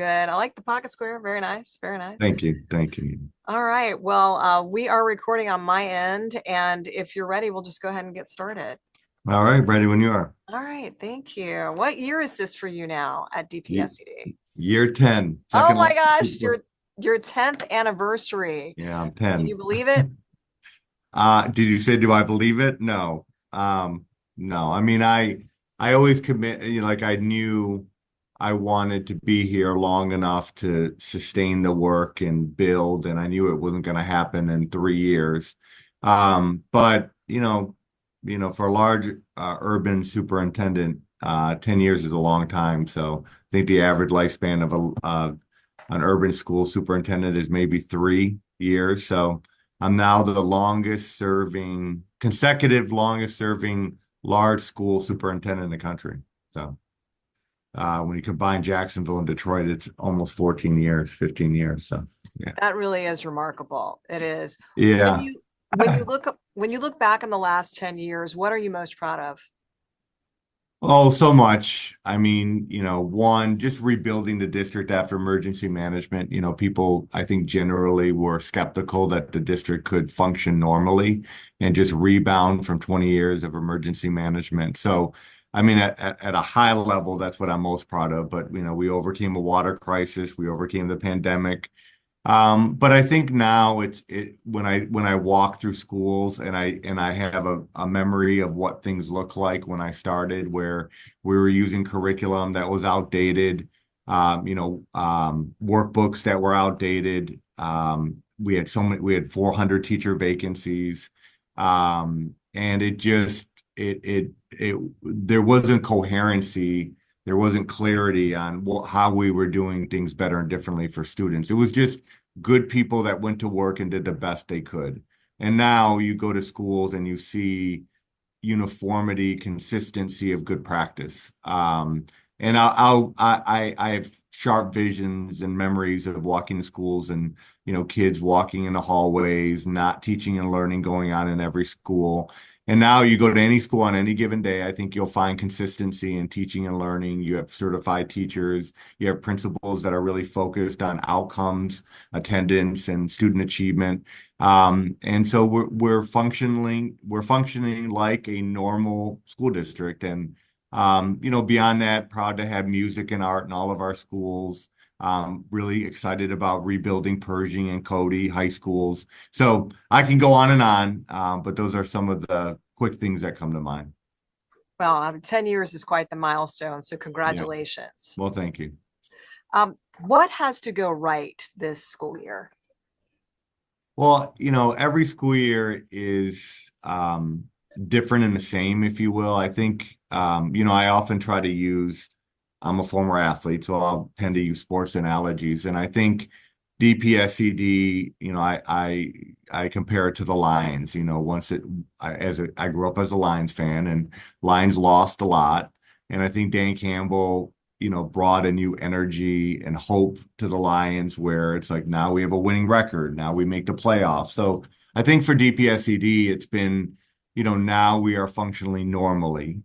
good. I like the pocket square. Very nice. Very nice. Thank you. Thank you. All right. Well, we are recording on my end, and if you're ready, we'll just go ahead and get started. All right, ready when you are. All right. Thank you. What year is this for you now at Ye- DPSCD? Year 10, Oh second my last. gosh, your 10th anniversary. Yeah, I'm Can 10. you believe it? Did you say, do I believe it? No. No. I mean, I always commit, like I knew I wanted to be here long enough to sustain the work and build, and I knew it wasn't going to happen in 3 years. But for a large urban superintendent, 10 years is a long time. So I think the average lifespan of an urban school superintendent is maybe 3 years. So I'm now the consecutive longest serving large school superintendent in the country. So when you combine Jacksonville and Detroit, it's almost 14 years, 15 years. So yeah. That really is remarkable. It is. When Yeah. you when you look back in the last 10 years, what are you most proud of? Oh, so much. I mean, one, just rebuilding the district after emergency management. People, I think, generally were skeptical that the district could function normally and just rebound from 20 years of emergency management. So, I mean, at a high level, that's what I'm most proud of. But, we overcame a water crisis, we overcame the pandemic. But I think now when I walk through schools and I have a memory of what things look like when I started, where we were using curriculum that was outdated, workbooks that were outdated. We had 400 teacher vacancies, and there wasn't coherency. There wasn't clarity on how we were doing things better and differently for students. It was just good people that went to work and did the best they could. And now you go to schools and you see uniformity, consistency of good practice. And I have sharp visions and memories of walking to schools and, kids walking in the hallways, not teaching and learning going on in every school. And now you go to any school on any given day, I think you'll find consistency in teaching and learning. You have certified teachers, you have principals that are really focused on outcomes, attendance, and student achievement. And so we're functioning like a normal school district. And beyond that, proud to have music and art in all of our schools. Really excited about rebuilding Pershing and Cody high schools. So I can go on and on, but those are some of the quick things that come to mind. Well, 10 years is quite the milestone, so Yeah. congratulations. Well, thank you. What has to go right this school year? Well, every school year is different and the same, if you will. I think, I often try to I'm a former athlete, so I'll tend to use sports analogies. And I think DPSCD, I compare it to the Lions. I grew up as a Lions fan, and Lions lost a lot. And I think Dan Campbell, brought a new energy and hope to the Lions, where it's like now we have a winning record. Now we make the playoffs. So I think for DPSCD, it's been, now we are functionally normally.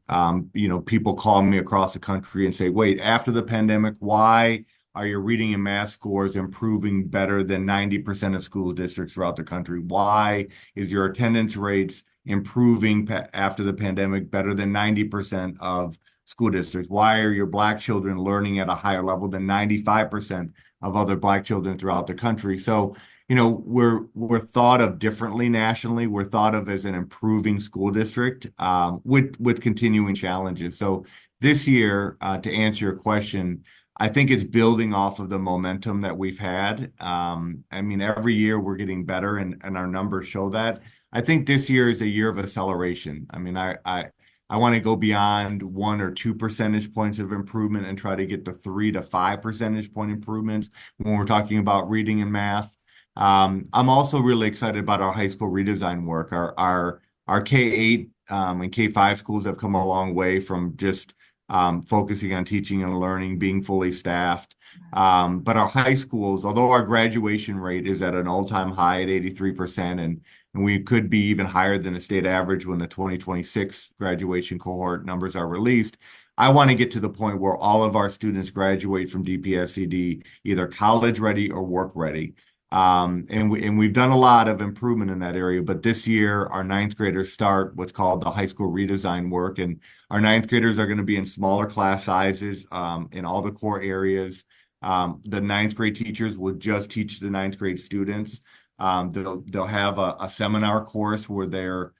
People call me across the country and say, wait, after the pandemic, why are your reading and math scores improving better than 90% of school districts throughout the country? Why is your attendance rates improving after the pandemic better than 90% of school districts? Why are your Black children learning at a higher level than 95% of other Black children throughout the country? So, we're thought of differently nationally. We're thought of as an improving school district, with continuing challenges. So this year, to answer your question, I think it's building off of the momentum that we've had. I mean, every year we're getting better, and our numbers show that. I think this year is a year of acceleration. I mean, I want to go beyond 1 or 2 percentage points of improvement and try to get to 3 to 5 percentage point improvements when we're talking about reading and math. I'm also really excited about our high school redesign work. Our K-8 and K-5 schools have come a long way from just focusing on teaching and learning, being fully staffed. But our high schools, although our graduation rate is at an all-time high at 83%, and we could be even higher than the state average when the 2026 graduation cohort numbers are released. I want to get to the point where all of our students graduate from DPSCD either college ready or work ready. And we've done a lot of improvement in that area, but this year our ninth graders start what's called the high school redesign work, and our ninth graders are going to be in smaller class sizes in all the core areas. The ninth grade teachers will just teach the ninth grade students. They'll have a seminar course where they're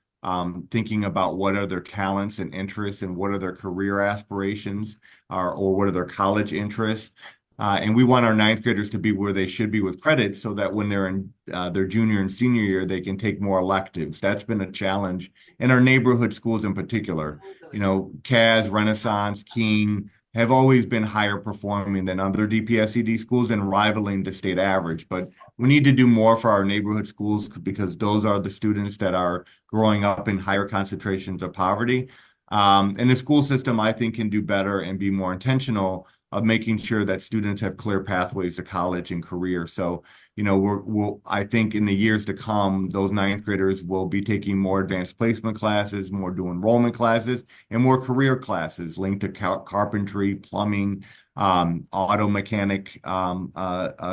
thinking about what are their talents and interests and what are their career aspirations or what are their college interests. And we want our ninth graders to be where they should be with credit so that when they're in their junior and senior year, they can take more electives. That's been a challenge in our neighborhood schools in particular. You know, CAS, Renaissance, King have always been higher performing than other DPSCD schools and rivaling the state average. But we need to do more for our neighborhood schools because those are the students that are growing up in higher concentrations of poverty. And the school system, I think, can do better and be more intentional of making sure that students have clear pathways to college and career. So, you know, I think in the years to come, those ninth graders will be taking more advanced placement classes, more dual enrollment classes, and more career classes linked to carpentry, plumbing, auto mechanic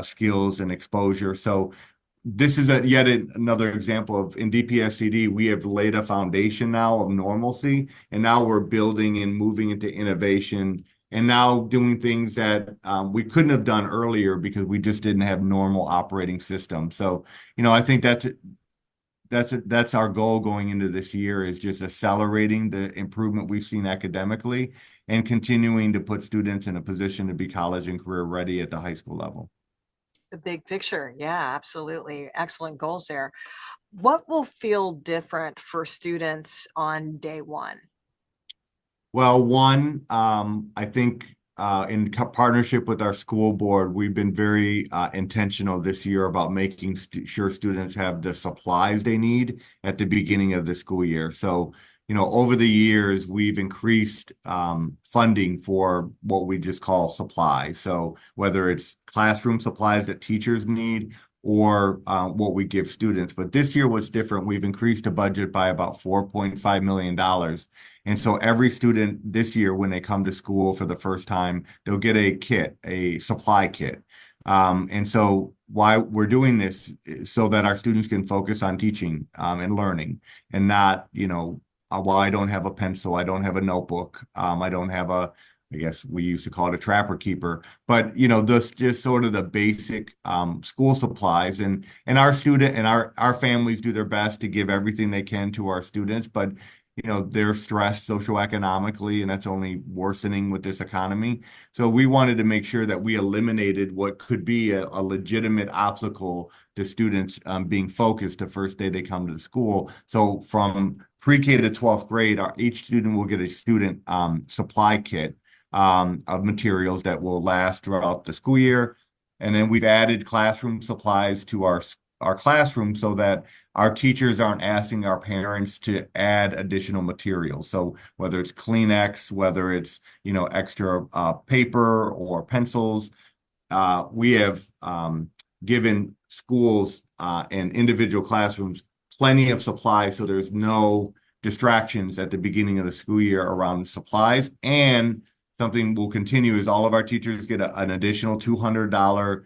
skills and exposure. So this is yet another example of in DPSCD, we have laid a foundation now of normalcy, and now we're building and moving into innovation and now doing things that we couldn't have done earlier because we just didn't have normal operating systems. So, you know, I think that's our goal going into this year is just accelerating the improvement we've seen academically and continuing to put students in a position to be college and career ready at the high school level. The big picture. Yeah, absolutely. Excellent goals there. What will feel different for students on day one? Well, one, I think in partnership with our school board, we've been very intentional this year about making sure students have the supplies they need at the beginning of the school year. So, you know, over the years, we've increased funding for what we just call supplies. So whether it's classroom supplies that teachers need or what we give students. But this year, what's different, we've increased the budget by about $4.5 million. And so every student this year, when they come to school for the first time, they'll get a kit, a supply kit. And so why we're doing this is so that our students can focus on teaching and learning and not, you know, well, I don't have a pencil, I don't have a notebook, I don't have I guess we used to call it a trapper keeper, but you know, this just sort of the basic school supplies and our student and our families do their best to give everything they can to our students, but you know, they're stressed socioeconomically, and that's only worsening with this economy. So we wanted to make sure that we eliminated what could be a legitimate obstacle to students being focused the first day they come to the school. So from pre-K to 12th grade, each student will get a student supply kit of materials that will last throughout the school year. And then we've added classroom supplies to our classroom so that our teachers aren't asking our parents to add additional materials. So whether it's Kleenex, whether it's, you know, extra paper or pencils, we have given schools and individual classrooms plenty of supplies so there's no distractions at the beginning of the school year around supplies. And something will continue is all of our teachers get an additional $200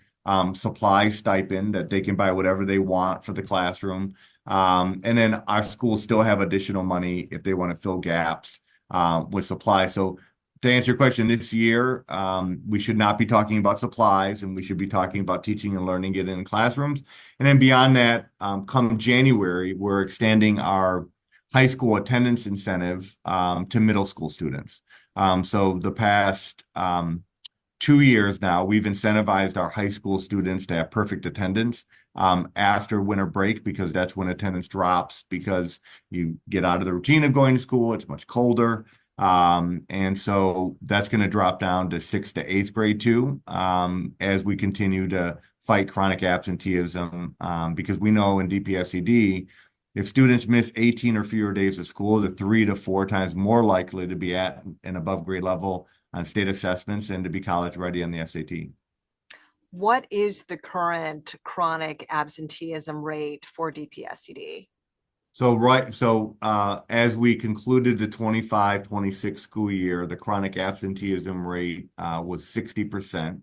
supply stipend that they can buy whatever they want for the classroom. And then our schools still have additional money if they want to fill gaps with supplies. So to answer your question, this year, we should not be talking about supplies and we should be talking about teaching and learning it in classrooms. And then beyond that, come January, we're extending our high school attendance incentive to middle school students. So the past 2 years now, we've incentivized our high school students to have perfect attendance after winter break because that's when attendance drops because you get out of the routine of going to school. It's much colder. And so that's going to drop down to 6th to 8th grade too as we continue to fight chronic absenteeism because we know in DPSCD, if students miss 18 or fewer days of school, they're 3 to 4 times more likely to be at an above grade level on state assessments and to be college ready on the SAT. What is the current chronic absenteeism rate for DPSCD? As we concluded the 25-26 school year, the chronic absenteeism rate was 60%.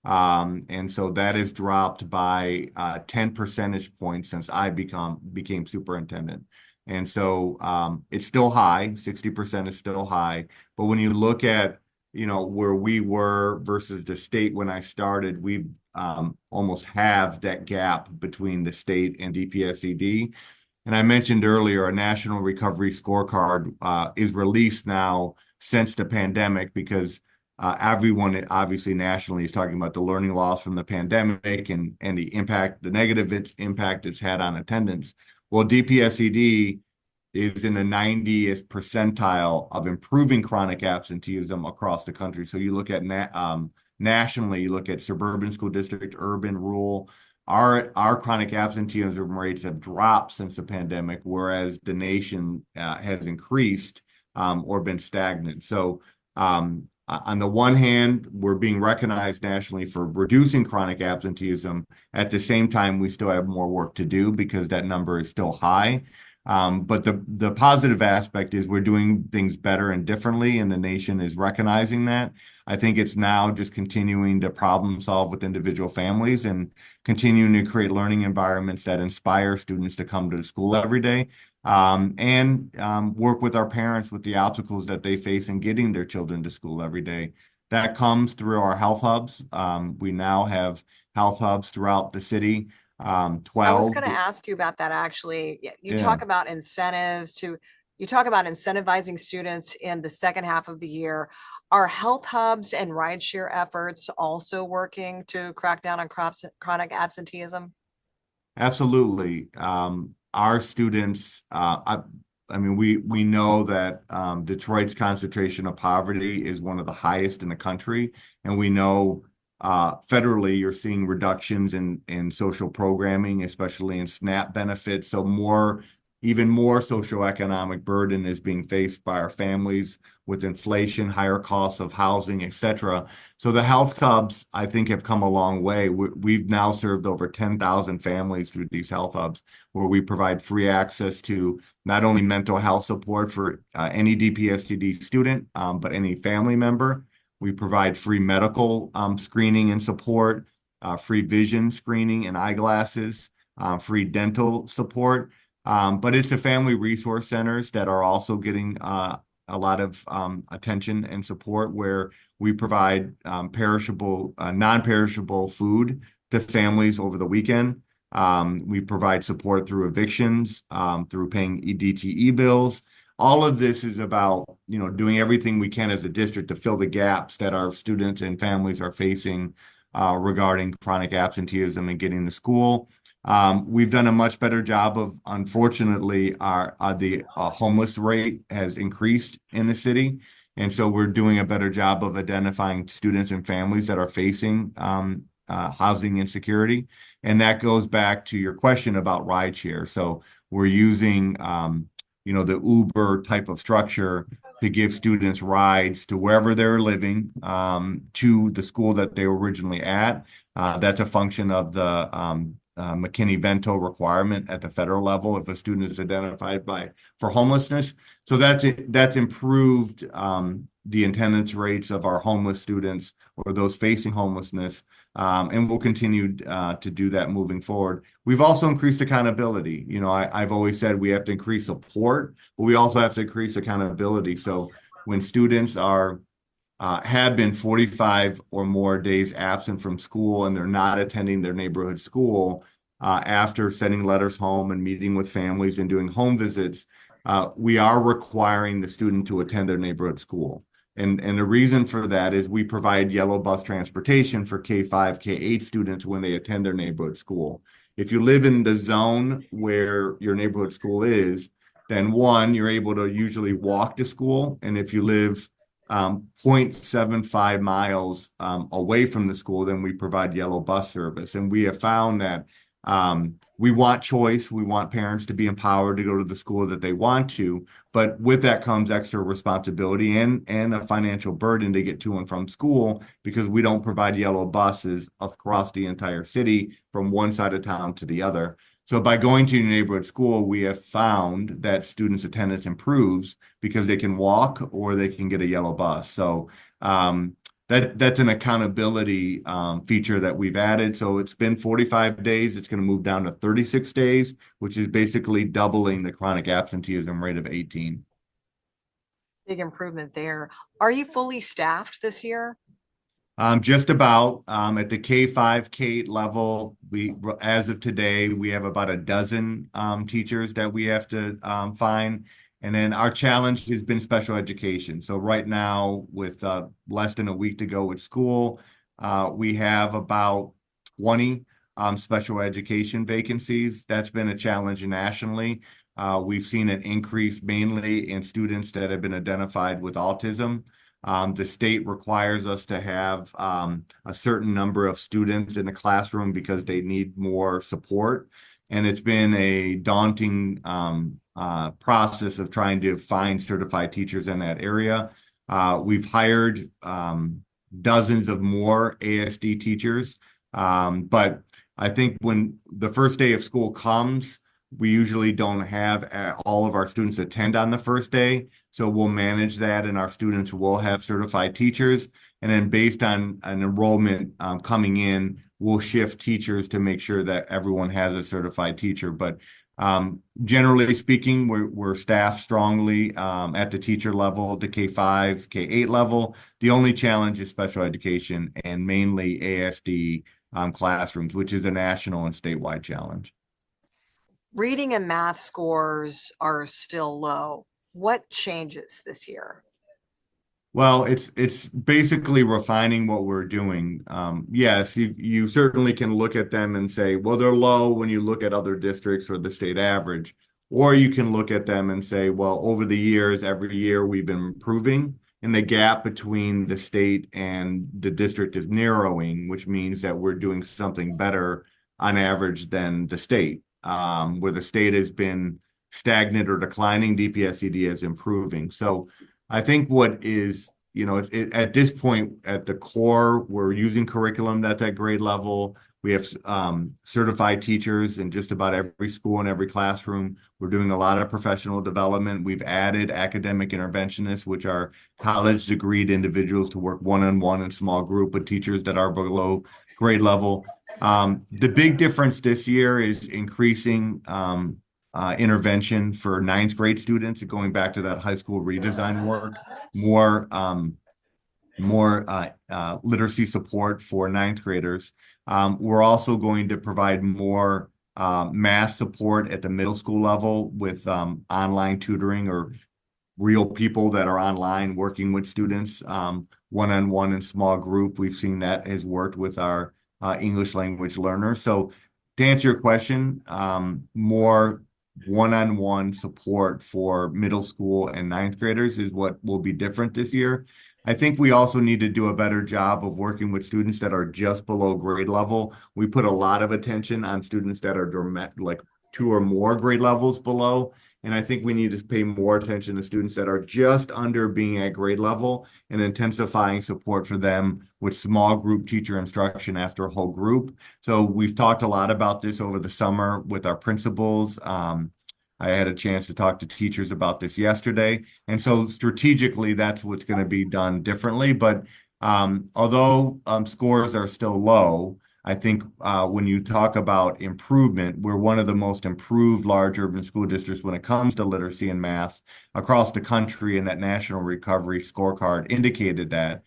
And so that has dropped by 10 percentage points since I became superintendent. And so it's still high, 60% is still high. But when you look at, where we were versus the state when I started, we almost halved that gap between the state and DPSCD. And I mentioned earlier, a national recovery scorecard is released now since the pandemic because everyone obviously nationally is talking about the learning loss from the pandemic and the negative impact it's had on attendance. Well, DPSCD is in the 90th percentile of improving chronic absenteeism across the country. So you look at nationally, you look at suburban school district, urban, rural. Our chronic absenteeism rates have dropped since the pandemic, whereas the nation has increased or been stagnant. So on the one hand, we're being recognized nationally for reducing chronic absenteeism. At the same time, we still have more work to do because that number is still high. But the positive aspect is we're doing things better and differently, and the nation is recognizing that. I think it's now just continuing to problem solve with individual families and continuing to create learning environments that inspire students to come to school every day, and work with our parents with the obstacles that they face in getting their children to school every day. That comes through our health hubs. We now have health hubs throughout the city, I was 12. going to ask you about that actually. You Yeah. talk about you talk about incentivizing students in the second half of the year. Are health hubs and rideshare efforts also working to crack down on chronic absenteeism? Absolutely. Our students, I mean, we know that Detroit's concentration of poverty is one of the highest in the country, and we know federally you're seeing reductions in social programming, especially in SNAP benefits. So even more socioeconomic burden is being faced by our families with inflation, higher costs of housing, et cetera. So the health hubs, I think, have come a long way. We've now served over 10,000 families through these health hubs, where we provide free access to not only mental health support for any DPSCD student, but any family member. We provide free medical screening and support, free vision screening and eyeglasses, free dental support. But it's the family resource centers that are also getting a lot of attention and support, where we provide non-perishable food to families over the weekend. We provide support through evictions, through paying DTE bills. All of this is about, doing everything we can as a district to fill the gaps that our students and families are facing regarding chronic absenteeism and getting to school. We've done a much better job of, unfortunately, the homeless rate has increased in the city. And so we're doing a better job of identifying students and families that are facing housing insecurity. And that goes back to your question about rideshare. So we're using, the Uber type of structure to give students rides to wherever they're living, to the school that they were originally at. That's a function of the McKinney-Vento requirement at the federal level if a student is identified for homelessness. So that's improved the attendance rates of our homeless students or those facing homelessness, and we'll continue to do that moving forward. We've also increased accountability. I've always said we have to increase support, but we also have to increase accountability. So when students have been 45 or more days absent from school and they're not attending their neighborhood school, after sending letters home and meeting with families and doing home visits, we are requiring the student to attend their neighborhood school. And the reason for that is we provide yellow bus transportation for K-5, K-8 students when they attend their neighborhood school. If you live in the zone where your neighborhood school is, then one, you're able to usually walk to school. And if you live 0.75 miles away from the school, then we provide yellow bus service. And we have found that we want choice. We want parents to be empowered to go to the school that they want to, but with that comes extra responsibility and a financial burden to get to and from school, because we don't provide yellow buses across the entire city from one side of town to the other. So by going to your neighborhood school, we have found that students' attendance improves because they can walk or they can get a yellow bus. So that's an accountability feature that we've added. So it's been 45 days. It's going to move down to 36 days, which is basically doubling the chronic absenteeism rate of 18. Big improvement there. Are you fully staffed this year? Just about at the K5, K8 level, as of today, we have about a dozen teachers that we have to find. And then our challenge has been special education. So right now, with less than a week to go with school, we have about 20 special education vacancies. That's been a challenge nationally. We've seen an increase mainly in students that have been identified with autism. The state requires us to have a certain number of students in the classroom because they need more support. And it's been a daunting process of trying to find certified teachers in that area. We've hired dozens of more ASD teachers. But I think when the first day of school comes, we usually don't have all of our students attend on the first day. So we'll manage that, and our students will have certified teachers. And then based on an enrollment coming in, we'll shift teachers to make sure that everyone has a certified teacher. But generally speaking, we're staffed strongly at the teacher level, the K5, K8 level. The only challenge is special education and mainly ASD classrooms, which is a national and statewide challenge. Reading and math scores are still low. What changes this year? Well, it's basically refining what we're doing. Yes, you certainly can look at them and say, well, they're low when you look at other districts or the state average. Or you can look at them and say, well, over the years, every year we've been improving, and the gap between the state and the district is narrowing, which means that we're doing something better on average than the state. Where the state has been stagnant or declining, DPSCD is improving. So I think what is, at this point, at the core, we're using curriculum that's at grade level. We have certified teachers in just about every school and every classroom. We're doing a lot of professional development. We've added academic interventionists, which are college degreed individuals to work one-on-one in small group with teachers that are below grade level. The big difference this year is increasing intervention for ninth grade students, going back to that high school redesign work, more literacy support for ninth graders. We're also going to provide more math support at the middle school level with online tutoring or real people that are online working with students one-on-one in small group. We've seen that has worked with our English language learners. So to answer your question, more one-on-one support for middle school and ninth graders is what will be different this year. I think we also need to do a better job of working with students that are just below grade level. We put a lot of attention on students that are like 2 or more grade levels below. And I think we need to pay more attention to students that are just under being at grade level and intensifying support for them with small group teacher instruction after a whole group. So we've talked a lot about this over the summer with our principals. I had a chance to talk to teachers about this yesterday. And so strategically, that's what's going to be done differently. But although scores are still low, I think when you talk about improvement, we're one of the most improved large urban school districts when it comes to literacy and math across the country, and that National Recovery Scorecard indicated that.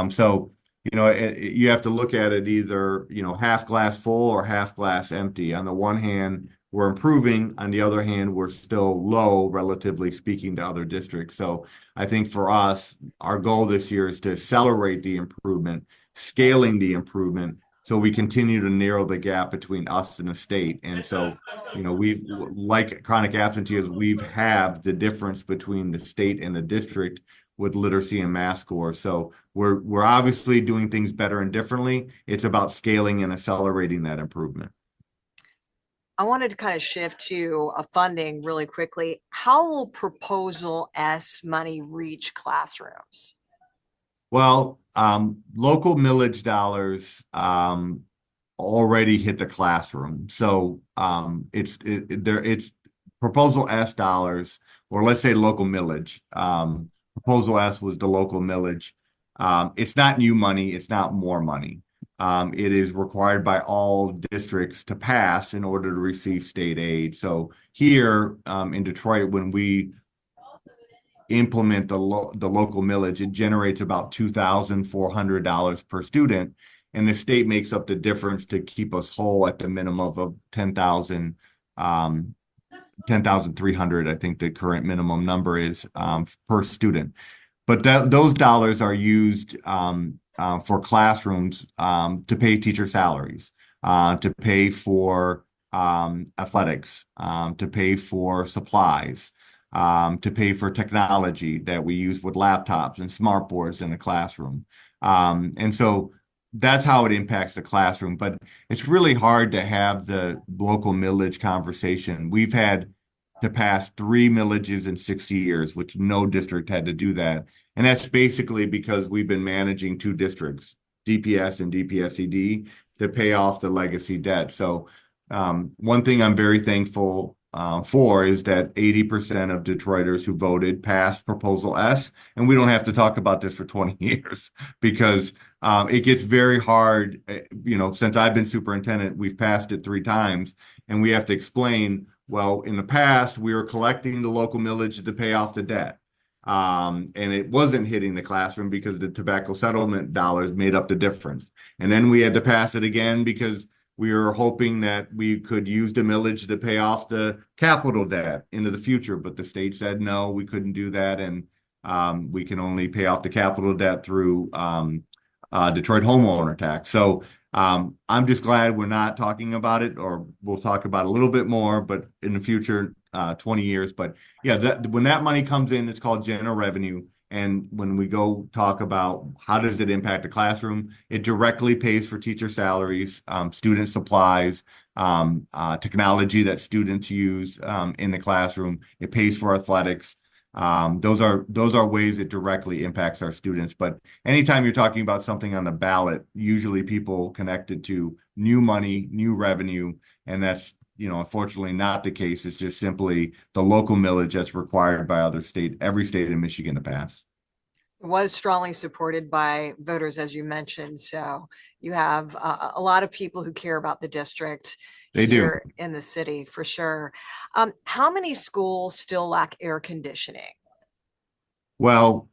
So, you have to look at it either, half glass full or half glass empty. On the one hand, we're improving. On the other hand, we're still low, relatively speaking, to other districts. So I think for us, our goal this year is to accelerate the improvement, scaling the improvement, so we continue to narrow the gap between us and the state. And so, we've, like chronic absenteeism, we've have the difference between the state and the district with literacy and math scores. So we're obviously doing things better and differently. It's about scaling and accelerating that improvement. I wanted to kind of shift to funding really quickly. How will Proposal S money reach classrooms? Well, local millage dollars already hit the classroom. So it's proposal S dollars, or let's say local millage. Proposal S was the local millage. It's not new money, it's not more money. It is required by all districts to pass in order to receive state aid. So here in Detroit, when we implement the local millage, it generates about $2,400 per student, and the state makes up the difference to keep us whole at the minimum of 10,300. I think the current minimum number is per student. But those dollars are used for classrooms to pay teacher salaries, to pay for athletics, to pay for supplies, to pay for technology that we use with laptops and smart boards in the classroom. And so that's how it impacts the classroom. But it's really hard to have the local millage conversation. We've had to pass 3 millages in 60 years, which no district had to do that. And that's basically because we've been managing 2 districts, DPS and DPSCD, to pay off the legacy debt. So one thing I'm very thankful for is that 80% of Detroiters who voted passed Proposal S, and we don't have to talk about this for 20 years because it gets very hard. Since I've been superintendent, we've passed it 3 times, and we have to explain, well, in the past, we were collecting the local millage to pay off the debt. And it wasn't hitting the classroom because the tobacco settlement dollars made up the difference. And then we had to pass it again because we were hoping that we could use the millage to pay off the capital debt into the future, but the state said no, we couldn't do that, and we can only pay off the capital debt through Detroit homeowner tax. So I'm just glad we're not talking about it, or we'll talk about it a little bit more, but in the future, 20 years. But yeah, when that money comes in, it's called general revenue. And when we go talk about how does it impact the classroom, it directly pays for teacher salaries, student supplies, technology that students use in the classroom. It pays for athletics. Those are ways it directly impacts our students. But anytime you're talking about something on the ballot, usually people connect it to new money, new revenue, and that's unfortunately not the case. It's just simply the local millage that's required by every state in Michigan to pass. It was strongly supported by voters, as you mentioned. So you have a lot of people who care about the district They do. here in the city, for sure. How many schools still lack air conditioning? Well,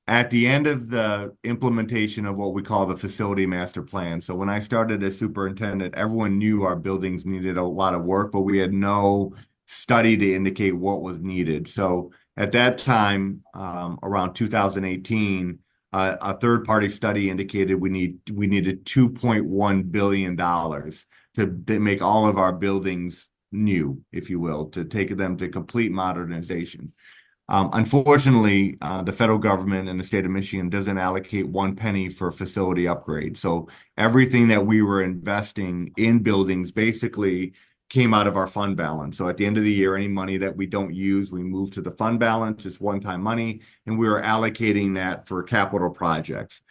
at the end of the implementation of what we call the facility master plan. So when I started as superintendent, everyone knew our buildings needed a lot of work, but we had no study to indicate what was needed. So at that time, around 2018, a third-party study indicated we needed $2.1 billion to make all of our buildings new, if you will, to take them to complete modernization. Unfortunately, the federal government and the state of Michigan doesn't allocate 1 penny for facility upgrade. So everything that we were investing in buildings basically came out of our fund balance. So at the end of the year, any money that we don't use, we move to the fund balance. It's one-time money, and we were allocating that for capital projects.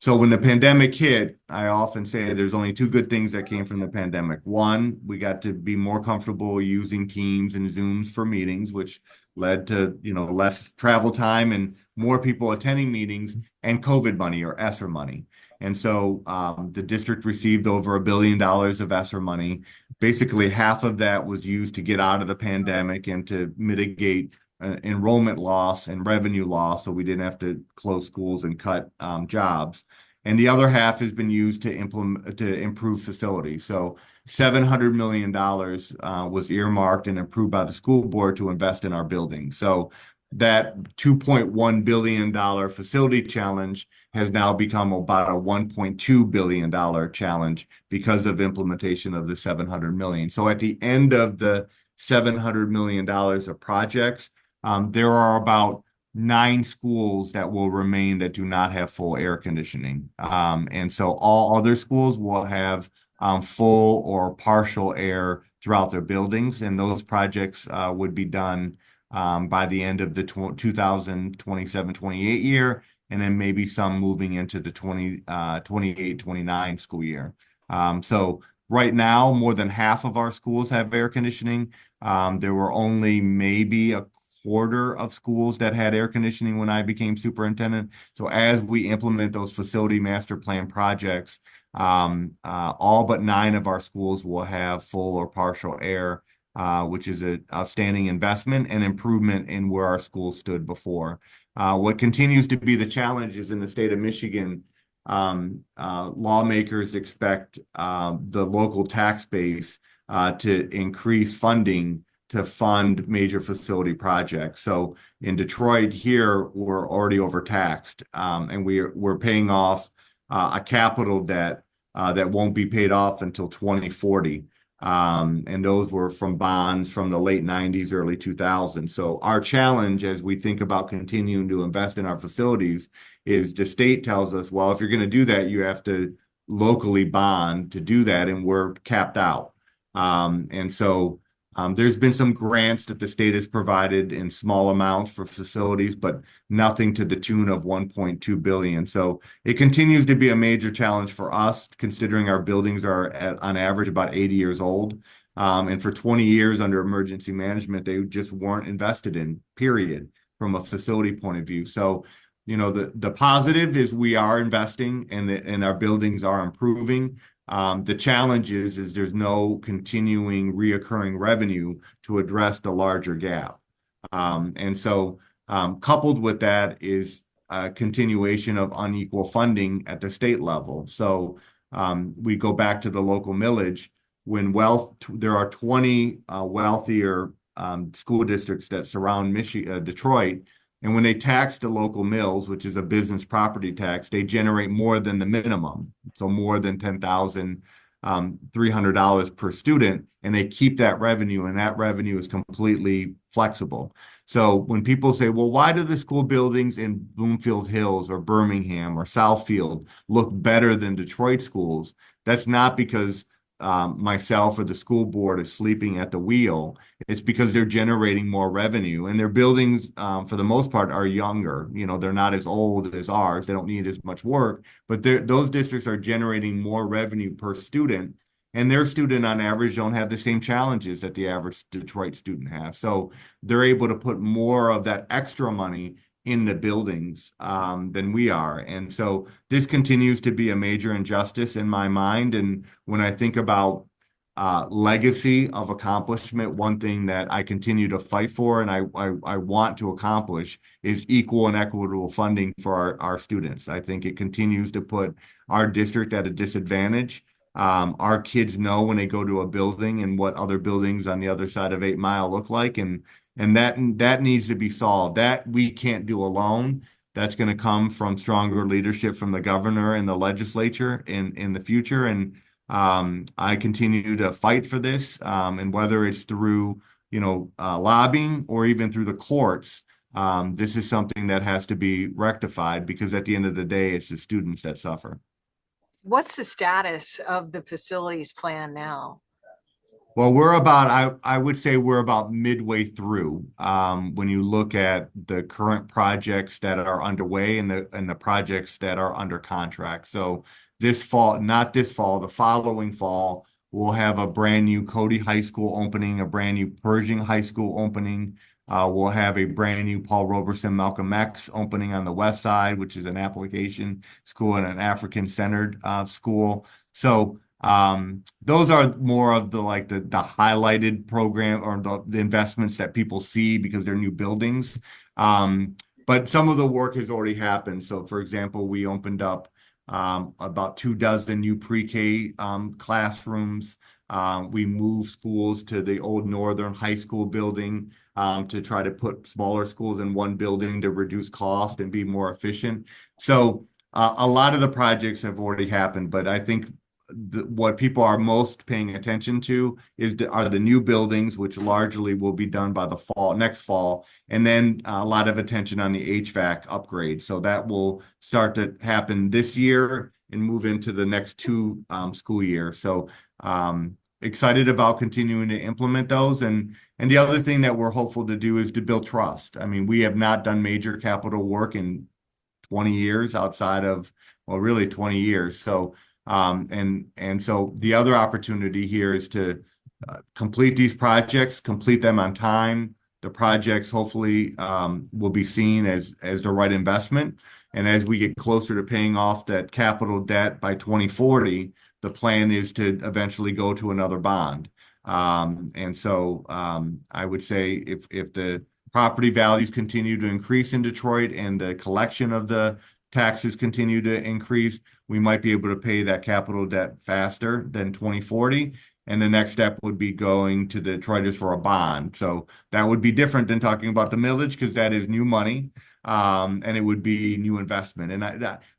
So when the pandemic hit, I often say there's only 2 good things that came from the pandemic. One, we got to be more comfortable using Teams and Zooms for meetings, which led to less travel time and more people attending meetings, and COVID money, or ESSER money. And so the district received over $1 billion of ESSER money. Basically, half of that was used to get out of the pandemic and to mitigate enrollment loss and revenue loss, so we didn't have to close schools and cut jobs. And the other half has been used to improve facilities. So $700 million was earmarked and approved by the school board to invest in our buildings. So that $2.1 billion facility challenge has now become about a $1.2 billion challenge because of implementation of the $700 million. So at the end of the $700 million of projects, there are about 9 schools that will remain that do not have full air conditioning. And so all other schools will have full or partial air throughout their buildings, and those projects would be done by the end of the 2027-28 year, and then maybe some moving into the 28-29 school year. So right now, more than half of our schools have air conditioning. There were only maybe a quarter of schools that had air conditioning when I became superintendent. So as we implement those facility master plan projects, all but 9 of our schools will have full or partial air, which is an outstanding investment and improvement in where our schools stood before. What continues to be the challenge is in the state of Michigan, lawmakers expect the local tax base to increase funding to fund major facility projects. So in Detroit here, we're already overtaxed, and we're paying off a capital debt that won't be paid off until 2040. And those were from bonds from the late 90s, early 2000s. So our challenge as we think about continuing to invest in our facilities is the state tells us, well, if you're going to do that, you have to locally bond to do that, and we're capped out. And so there's been some grants that the state has provided in small amounts for facilities, but nothing to the tune of 1.2 billion. So it continues to be a major challenge for us, considering our buildings are on average about 80 years old. And for 20 years under emergency management, they just weren't invested in, period, from a facility point of view. So, the positive is we are investing and our buildings are improving. The challenge is there's no continuing reoccurring revenue to address the larger gap. And so coupled with that is a continuation of unequal funding at the state level. So we go back to the local millage. There are 20 wealthier school districts that surround Detroit. And when they tax the local mills, which is a business property tax, they generate more than the minimum. So more than $10,300 per student, and they keep that revenue, and that revenue is completely flexible. So when people say, well, why do the school buildings in Bloomfield Hills or Birmingham or Southfield look better than Detroit schools? That's not because myself or the school board is sleeping at the wheel. It's because they're generating more revenue, and their buildings, for the most part, are younger. They're not as old as ours. They don't need as much work, but those districts are generating more revenue per student, and their student on average don't have the same challenges that the average Detroit student has. So they're able to put more of that extra money in the buildings than we are. And so this continues to be a major injustice in my mind. And when I think about legacy of accomplishment, one thing that I continue to fight for and I want to accomplish is equal and equitable funding for our students. I think it continues to put our district at a disadvantage. Our kids know when they go to a building and what other buildings on the other side of 8 Mile look like, and that needs to be solved. That we can't do alone. That's going to come from stronger leadership from the governor and the legislature in the future. And I continue to fight for this. And whether it's through, lobbying or even through the courts, this is something that has to be rectified, because at the end of the day, it's the students that suffer. What's the status of the facilities plan now? Well, I would say we're about midway through. When you look at the current projects that are underway and the projects that are under contract. So this fall, not this fall, the following fall, we'll have a brand new Cody High School opening, a brand new Pershing High School opening. We'll have a brand new Paul Robeson Malcolm X opening on the west side, which is an application school and an African-centered school. So those are more of the highlighted program or the investments that people see because they're new buildings. But some of the work has already happened. So for example, we opened up about 24 new pre-K classrooms. We moved schools to the old Northern High School building to try to put smaller schools in one building to reduce cost and be more efficient. So a lot of the projects have already happened, but I think what people are most paying attention to are the new buildings, which largely will be done by next fall, and then a lot of attention on the HVAC upgrade. So that will start to happen this year and move into the next 2 school years. So excited about continuing to implement those. And the other thing that we're hopeful to do is to build trust. I mean, we have not done major capital work in 20 years outside of, well, really 20 years. So And so the other opportunity here is to complete these projects, complete them on time. The projects hopefully will be seen as the right investment. And as we get closer to paying off that capital debt by 2040, the plan is to eventually go to another bond. And so I would say if the property values continue to increase in Detroit and the collection of the taxes continue to increase, we might be able to pay that capital debt faster than 2040. And the next step would be going to the Detroiters for a bond. So that would be different than talking about the millage because that is new money, and it would be new investment. And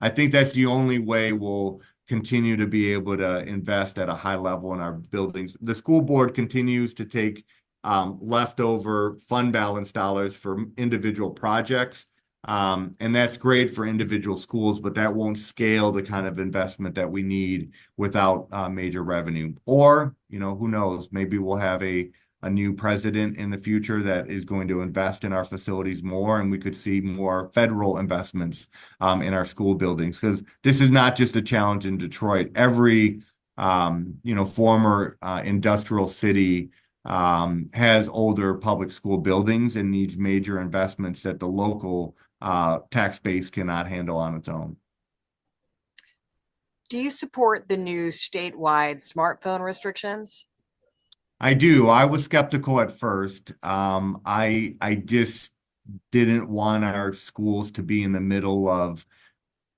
I think that's the only way we'll continue to be able to invest at a high level in our buildings. The school board continues to take leftover fund balance dollars for individual projects. And that's great for individual schools, but that won't scale the kind of investment that we need without major revenue. Or, who knows, maybe we'll have a new president in the future that is going to invest in our facilities more, and we could see more federal investments in our school buildings. Because this is not just a challenge in Detroit. Every, former industrial city has older public school buildings and needs major investments that the local tax base cannot handle on its own. Do you support the new statewide smartphone restrictions? I do. I was skeptical at first. I just didn't want our schools to be in the middle of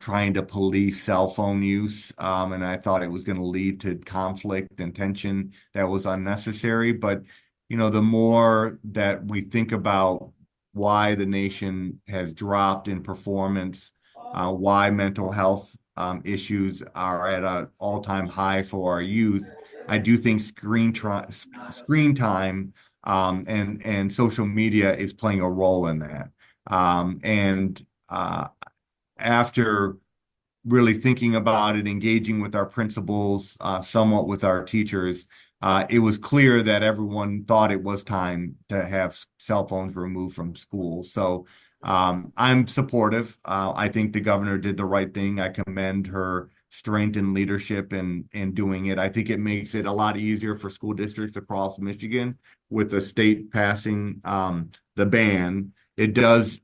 trying to police cell phone use. And I thought it was going to lead to conflict and tension that was unnecessary. But, the more that we think about why the nation has dropped in performance, why mental health issues are at an all-time high for our youth, I do think screen time and social media is playing a role in that. And after really thinking about it, engaging with our principals, somewhat with our teachers, it was clear that everyone thought it was time to have cell phones removed from school. So I'm supportive. I think the governor did the right thing. I commend her strength and leadership in doing it. I think it makes it a lot easier for school districts across Michigan with the state passing the ban. It does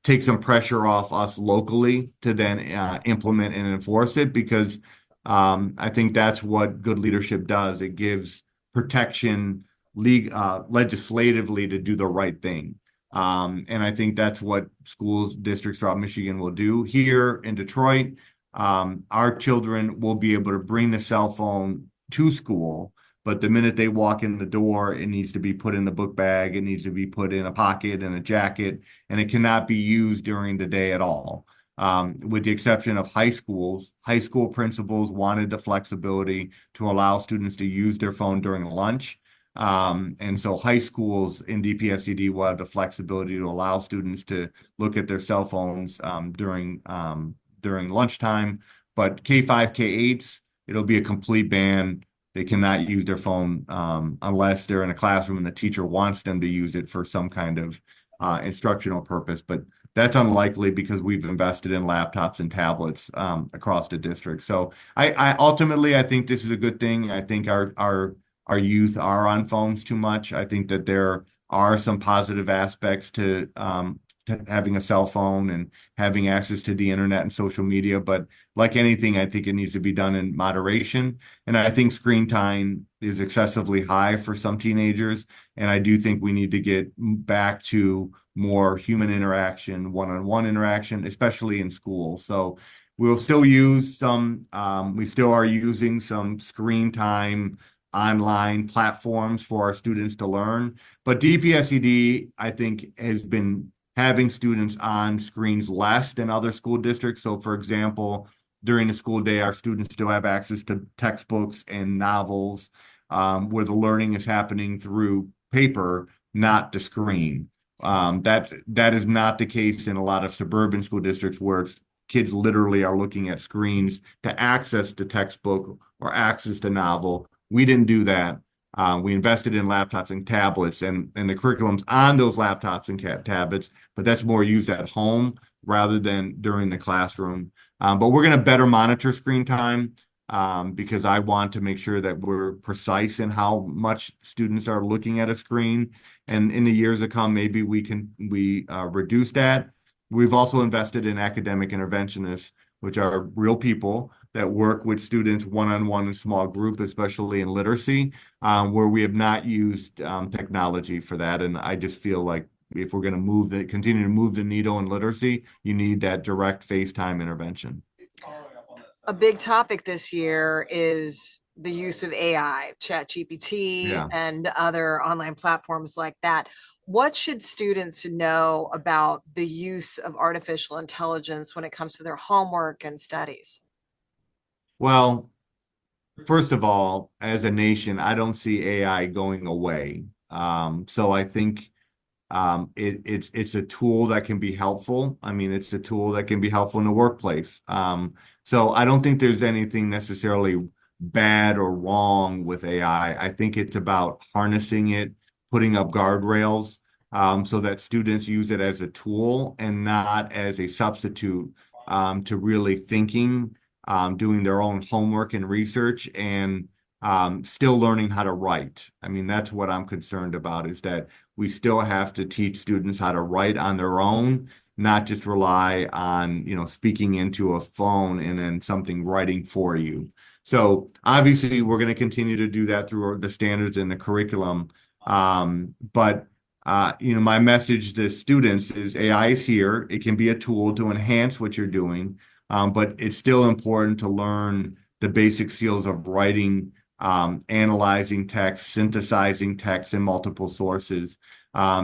take some pressure off us locally to then implement and enforce it, because I think that's what good leadership does. It gives protection legislatively to do the right thing. And I think that's what schools districts throughout Michigan will do. Here in Detroit, our children will be able to bring the cell phone to school, but the minute they walk in the door, it needs to be put in the book bag. It needs to be put in a pocket and a jacket, and it cannot be used during the day at all. With the exception of high schools, high school principals wanted the flexibility to allow students to use their phone during lunch. And so high schools in DPSCD will have the flexibility to allow students to look at their cell phones during lunchtime. But K5, K8s, it'll be a complete ban. They cannot use their phone unless they're in a classroom and the teacher wants them to use it for some kind of instructional purpose. But that's unlikely because we've invested in laptops and tablets across the district. So I ultimately, I think this is a good thing. I think our youth are on phones too much. I think that there are some positive aspects to having a cell phone and having access to the internet and social media. But like anything, I think it needs to be done in moderation. And I think screen time is excessively high for some teenagers. And I do think we need to get back to more human interaction, one-on-one interaction, especially in school. So we'll still use we still are using some screen time online platforms for our students to learn. But DPSCD, I think, has been having students on screens less than other school districts. So, for example, during the school day, our students still have access to textbooks and novels, where the learning is happening through paper, not the screen. That is not the case in a lot of suburban school districts where kids literally are looking at screens to access the textbook or access the novel. We didn't do that. We invested in laptops and tablets and the curriculums on those laptops and tablets, but that's more used at home rather than during the classroom. But we're going to better monitor screen time. because I want to make sure that we're precise in how much students are looking at a screen. And in the years to come, maybe we reduce that. We've also invested in academic interventionists, which are real people that work with students one-on-one in small group, especially in literacy, where we have not used technology for that. And I just feel like if we're going to continue to move the needle in literacy, you need that direct FaceTime intervention. A big topic this year is the use of AI, ChatGPT, Yeah. and other online platforms like that. What should students know about the use of artificial intelligence when it comes to their homework and studies? Well, first of all, as a nation, I don't see AI going away. So I think it's a tool that can be helpful. I mean, it's a tool that can be helpful in the workplace. So I don't think there's anything necessarily bad or wrong with AI. I think it's about harnessing it, putting up guardrails, so that students use it as a tool and not as a substitute, to really thinking, doing their own homework and research, and still learning how to write. I mean, that's what I'm concerned about, is that we still have to teach students how to write on their own, not just rely on, speaking into a phone and then something writing for you. So obviously, we're going to continue to do that through the standards and the curriculum. But my message to students is AI is here. It can be a tool to enhance what you're doing, but it's still important to learn the basic skills of writing, analyzing text, synthesizing text in multiple sources,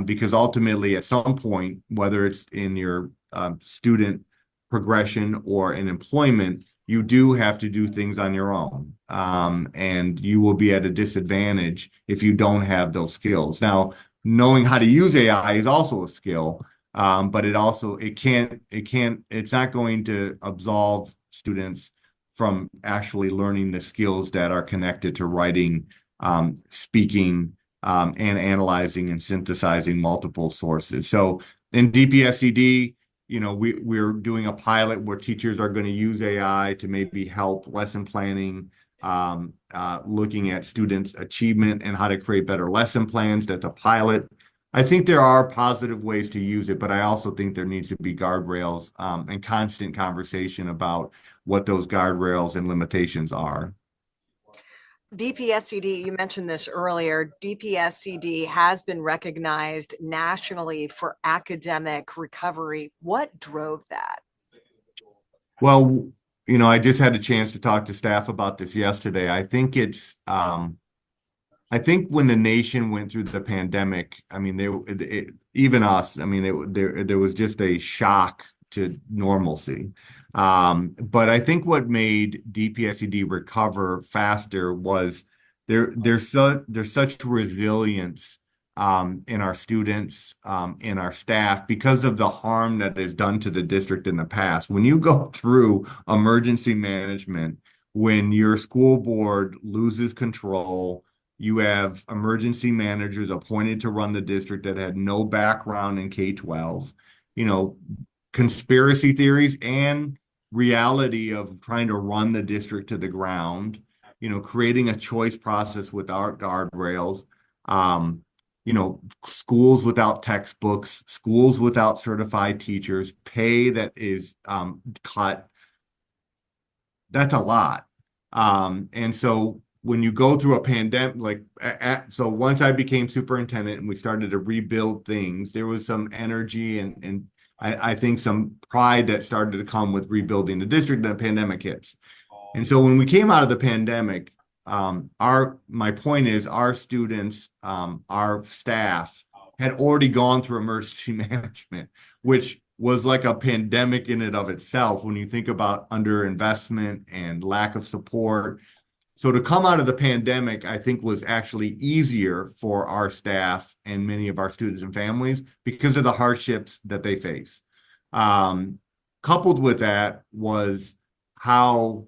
because ultimately, at some point, whether it's in your student progression or in employment, you do have to do things on your own, and you will be at a disadvantage if you don't have those skills. Now, knowing how to use AI is also a skill, but it's not going to absolve students from actually learning the skills that are connected to writing, speaking, and analyzing and synthesizing multiple sources. So in DPSCD, we're doing a pilot where teachers are going to use AI to maybe help lesson planning, looking at students' achievement and how to create better lesson plans. That's a pilot. I think there are positive ways to use it, but I also think there needs to be guardrails, and constant conversation about what those guardrails and limitations are. DPSCD, you mentioned this earlier, DPSCD has been recognized nationally for academic recovery. What drove that? Well, I just had a chance to talk to staff about this yesterday. I think when the nation went through the pandemic, I mean, even us, I mean, there was just a shock to normalcy. But I think what made DPSCD recover faster was there's such resilience, in our students, in our staff, because of the harm that is done to the district in the past. When you go through emergency management, when your school board loses control, you have emergency managers appointed to run the district that had no background in K-12, conspiracy theories and reality of trying to run the district to the ground, creating a choice process without guardrails, schools without textbooks, schools without certified teachers, pay that is cut. That's a lot. And so when you go through a pandemic, so once I became superintendent and we started to rebuild things, there was some energy and I think some pride that started to come with rebuilding the district. The pandemic hits. And so when we came out of the pandemic, my point is our students, our staff had already gone through emergency management, which was like a pandemic in and of itself when you think about underinvestment and lack of support. So to come out of the pandemic, I think was actually easier for our staff and many of our students and families because of the hardships that they face. Coupled with that was how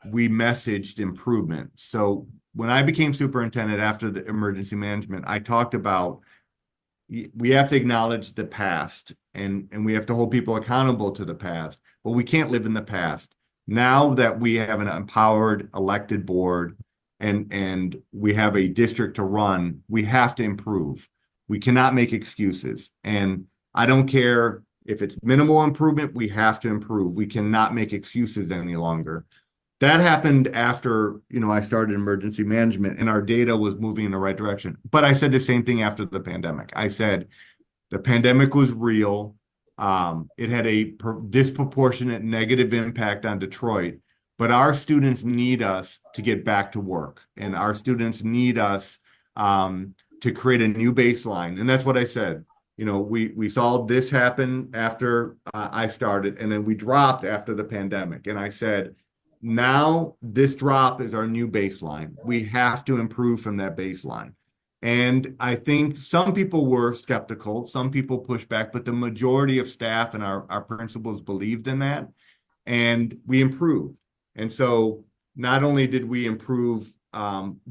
we messaged improvement. So when I became superintendent after the emergency management, I talked about we have to acknowledge the past and we have to hold people accountable to the past, but we can't live in the past. Now that we have an empowered elected board and we have a district to run, we have to improve. We cannot make excuses. And I don't care if it's minimal improvement, we have to improve. We cannot make excuses any longer. That happened after, I started emergency management and our data was moving in the right direction. But I said the same thing after the pandemic. I said the pandemic was real. It had a disproportionate negative impact on Detroit, but our students need us to get back to work, and our students need us to create a new baseline. And that's what I said. We saw this happen after I started, and then we dropped after the pandemic. And I said, now this drop is our new baseline. We have to improve from that baseline. And I think some people were skeptical, some people pushed back, but the majority of staff and our principals believed in that, and we improved. And so not only did we improve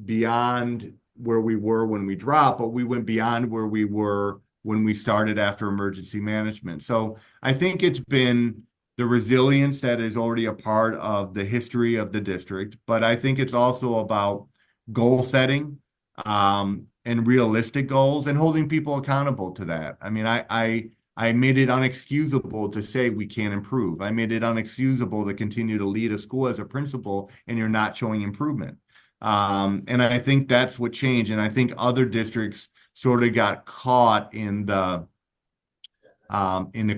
beyond where we were when we dropped, but we went beyond where we were when we started after emergency management. So I think it's been the resilience that is already a part of the history of the district, but I think it's also about goal setting and realistic goals and holding people accountable to that. I mean, I made it unexcusable to say we can't improve. I made it unexcusable to continue to lead a school as a principal and you're not showing improvement. And I think that's what changed. And I think other districts sort of got caught in the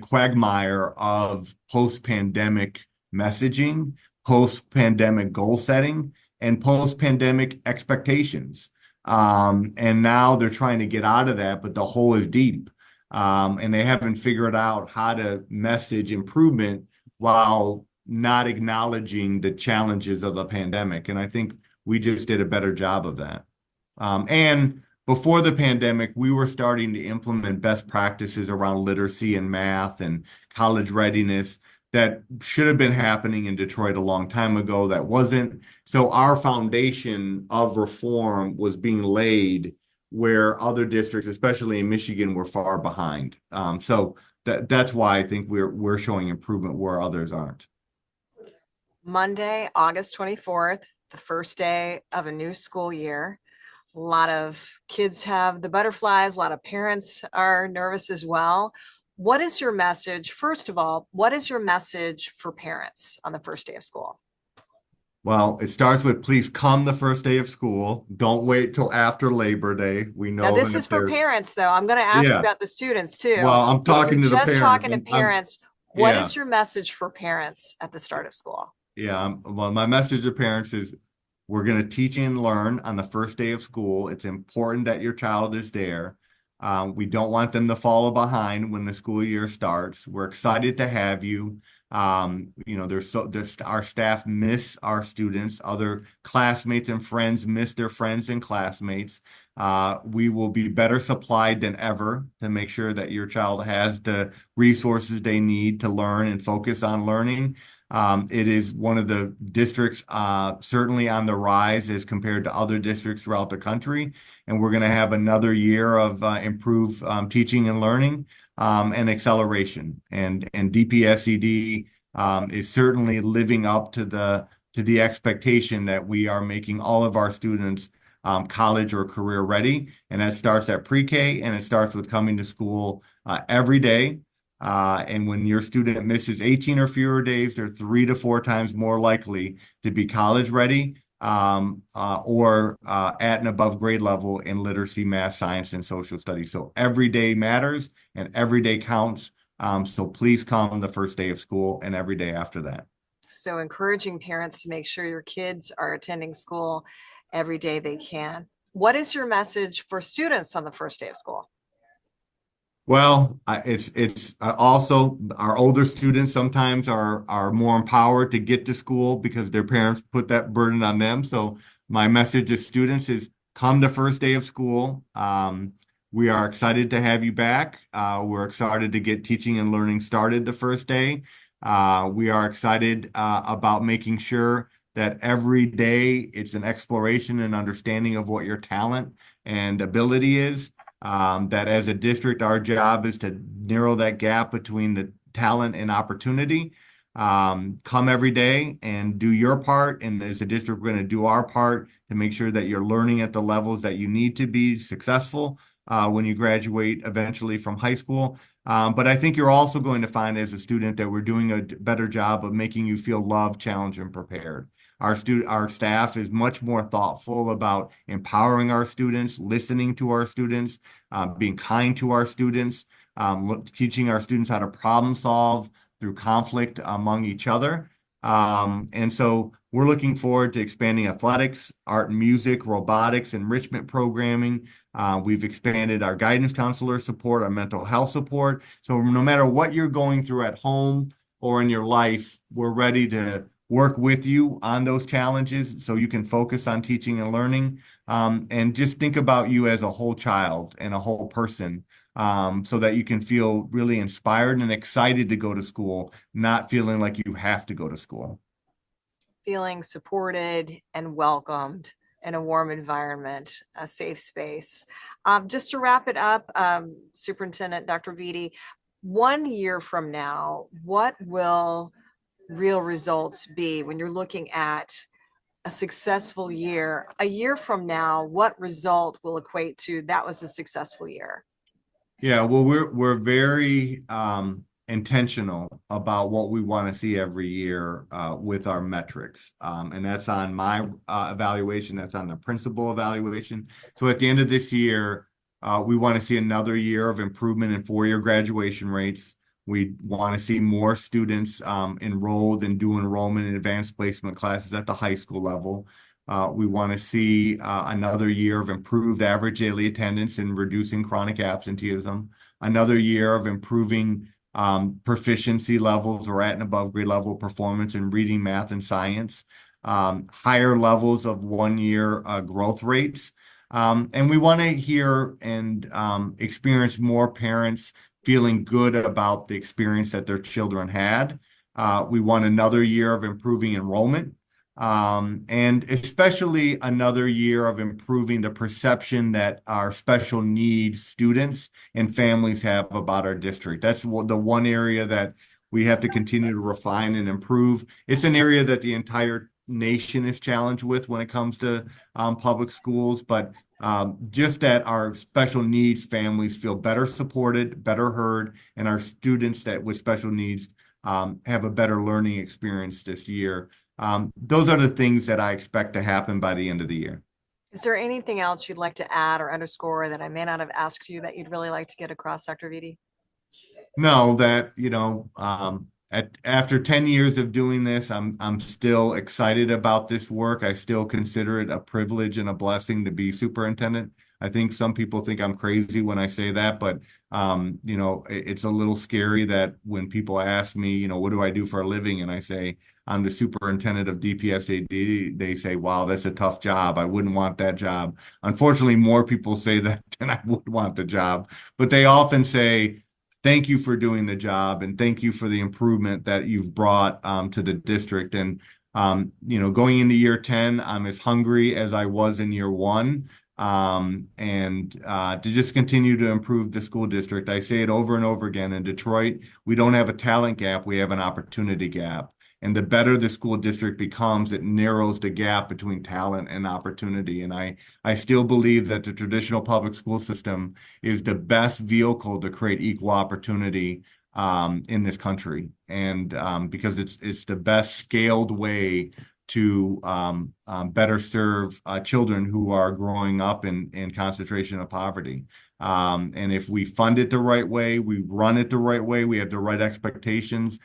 quagmire of post-pandemic messaging, post-pandemic goal setting, and post-pandemic expectations. And now they're trying to get out of that, but the hole is deep. And they haven't figured out how to message improvement while not acknowledging the challenges of the pandemic. And I think we just did a better job of that. And before the pandemic, we were starting to implement best practices around literacy and math and college readiness that should have been happening in Detroit a long time ago. That wasn't. So our foundation of reform was being laid where other districts, especially in Michigan, were far behind. So that's why I think we're showing improvement where others aren't. Monday, August 24th, the first day of a new school year. A lot of kids have the butterflies. A lot of parents are nervous as well. What is your message? First of all, what is your message for parents on the first day of school? Well, it starts with please come the first day of school. Don't wait till after Labor Day. We Now, know this that is for there's, parents, though. I'm going to ask you yeah. about the students too. Well, I'm But if you're talking to the just parents. talking to I'm parents, what yeah, is your message for parents at the start of school? yeah. Well, my message to parents is we're going to teach and learn on the first day of school. It's important that your child is there. We don't want them to follow behind when the school year starts. We're excited to have you. There's our staff miss our students. Other classmates and friends miss their friends and classmates. We will be better supplied than ever to make sure that your child has the resources they need to learn and focus on learning. It is one of the districts certainly on the rise as compared to other districts throughout the country. And we're going to have another year of improved teaching and learning and acceleration. And DPSCD is certainly living up to the expectation that we are making all of our students college or career ready. And that starts at pre-K and it starts with coming to school every day. And when your student misses 18 or fewer days, they're 3 to 4 times more likely to be college ready or at an above grade level in literacy, math, science, and social studies. So every day matters and every day counts. So please come the first day of school and every day after that. So encouraging parents to make sure your kids are attending school every day they can. What is your message for students on the first day of school? Well, it's also our older students sometimes are more empowered to get to school because their parents put that burden on them. So my message to students is come the first day of school. We are excited to have you back. We're excited to get teaching and learning started the first day. We are excited about making sure that every day it's an exploration and understanding of what your talent and ability is. That as a district, our job is to narrow that gap between the talent and opportunity. Come every day and do your part. And as a district, we're going to do our part to make sure that you're learning at the levels that you need to be successful when you graduate eventually from high school. But I think you're also going to find as a student that we're doing a better job of making you feel loved, challenged, and prepared. Our staff is much more thoughtful about empowering our students, listening to our students, being kind to our students, teaching our students how to problem solve through conflict among each other. And so we're looking forward to expanding athletics, art and music, robotics, enrichment programming. We've expanded our guidance counselor support, our mental health support. So no matter what you're going through at home or in your life, we're ready to work with you on those challenges so you can focus on teaching and learning. And just think about you as a whole child and a whole person, so that you can feel really inspired and excited to go to school, not feeling like you have to go to school. Feeling supported and welcomed in a warm environment, a safe space. Just to wrap it up, Superintendent Dr. Vitti, 1 year from now, what will real results be when you're looking at a successful year? A year from now, what result will equate to that was a successful year? Yeah, well, we're very intentional about what we want to see every year with our metrics. And that's on my evaluation, that's on the principal evaluation. So at the end of this year, we want to see another year of improvement in four-year graduation rates. We want to see more students enrolled and do enrollment in advanced placement classes at the high school level. We want to see another year of improved average daily attendance and reducing chronic absenteeism, another year of improving proficiency levels or at and above grade level performance in reading, math, and science, higher levels of 1 year growth rates. And we want to hear and experience more parents feeling good about the experience that their children had. We want another year of improving enrollment. And especially another year of improving the perception that our special needs students and families have about our district. That's the one area that we have to continue to refine and improve. It's an area that the entire nation is challenged with when it comes to public schools, but just that our special needs families feel better supported, better heard, and our students that with special needs have a better learning experience this year. Those are the things that I expect to happen by the end of the year. Is there anything else you'd like to add or underscore that I may not have asked you that you'd really like to get across, Dr. Vitti? No, that, after 10 years of doing this, I'm still excited about this work. I still consider it a privilege and a blessing to be superintendent. I think some people think I'm crazy when I say that, but it's a little scary that when people ask me, what do I do for a living? And I say, I'm the superintendent of DPSCD. They say, wow, that's a tough job. I wouldn't want that job. Unfortunately, more people say that than I would want the job, but they often say, thank you for doing the job and thank you for the improvement that you've brought to the district. And going into year 10, I'm as hungry as I was in year 1. And to just continue to improve the school district. I say it over and over again. In Detroit, we don't have a talent gap, we have an opportunity gap. And the better the school district becomes, it narrows the gap between talent and opportunity. And I still believe that the traditional public school system is the best vehicle to create equal opportunity in this country. And because it's the best scaled way to better serve children who are growing up in concentration of poverty. And if we fund it the right way, we run it the right way, we have the right expectations,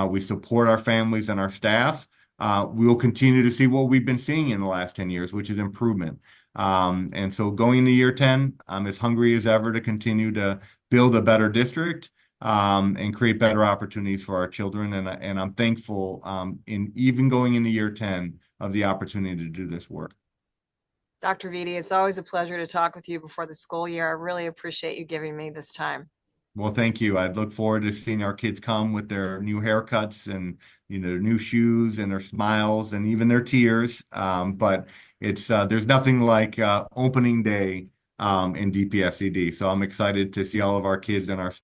we support our families and our staff, we will continue to see what we've been seeing in the last 10 years, which is improvement. And so going into year 10, I'm as hungry as ever to continue to build a better district and create better opportunities for our children. And I'm thankful in even going into year 10 of the opportunity to do this work. Dr. Vitti, it's always a pleasure to talk with you before the school year. I really appreciate you giving me this time. Well, thank you. I look forward to seeing our kids come with their new haircuts and their new shoes and their smiles and even their tears. But it's there's nothing like opening day in DPSCD. So I'm excited to see all of our kids and our